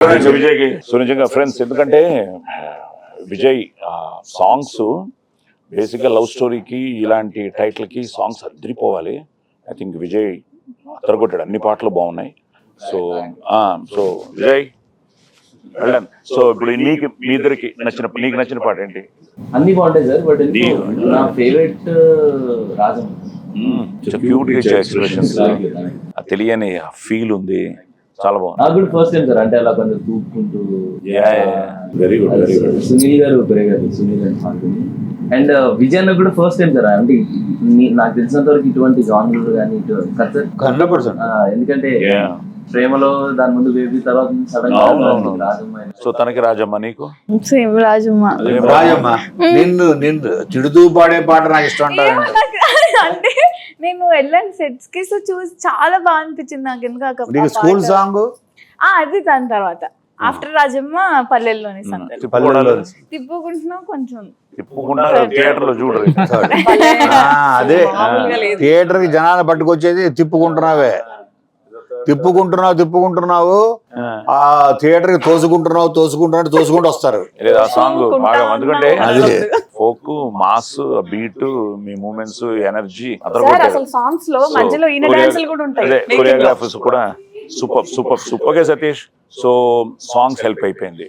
విజయ్కి సో నిజంగా ఫ్రెండ్స్, ఎందుకంటే విజయ్ సాంగ్స్ బేసిక్గా లవ్ స్టోరీకి ఇలాంటి టైటిల్కి సాంగ్స్ అదిరిపోవాలి. ఐ థింక్ విజయ్ అదరగొట్టాడు, అన్ని పాటలు బాగున్నాయి. సో సో విజయ్ వెళ్ళండి. సో ఇప్పుడు నీకు మీ ఇద్దరికి నీకు నచ్చిన పాట ఏంటి? అన్ని బాగుంటాయి సార్, బట్ నా ఫేవరెట్ రాజం. క్యూట్ గా ఎక్స్ప్రెషన్స్, తెలియని ఫీల్ ఉంది, చాలా బాగుంది. నాకు కూడా ఫస్ట్ టైం సార్, అంటే అలా కొంచెం తూపుకుంటూ. Very good, very good. Sunil garu Sunil and song. And Vijay అన్న కూడా ఫస్ట్ టైం సార్, అంటే నాకు తెలిసినంత వరకు ఇటువంటి జానర్లు కానీ 100%. ఎందుకంటే ప్రేమలో దాని ముందు బేబీ, తర్వాత సడన్ గా రాజమ్మ. సో తనకి రాజమ్మ, నీకు సేమ్ రాజమ్మ. రాజమ్మ నిన్ను తిడుతూ పాడే పాట నాకు ఇష్టం అంటే నేను వెళ్ళాను సెట్స్ కి, సో చూసి చాలా బాగా అనిపించింది నాకు. ఎందుకు స్కూల్ సాంగ్ అది దాని తర్వాత ఆఫ్టర్ రాజమ్మ పల్లెల్లోని సందడి తిప్పుకుంటున్నావు కొంచెం థియేటర్ లో చూడరు. అదే థియేటర్ కి జనాలు పట్టుకొచ్చేది తిప్పుకుంటున్నావు ఆ థియేటర్ కి తోసుకుంటూ వస్తారు. ఆ సాంగ్ బాగా, ఎందుకంటే ఫోక్ మాస్ బీట్, మీ మూమెంట్స్, ఎనర్జీ, సాంగ్స్ లో మధ్యలో కొరియోగ్రాఫర్స్ కూడా super. Okay Satish, so songs help అయిపోయింది.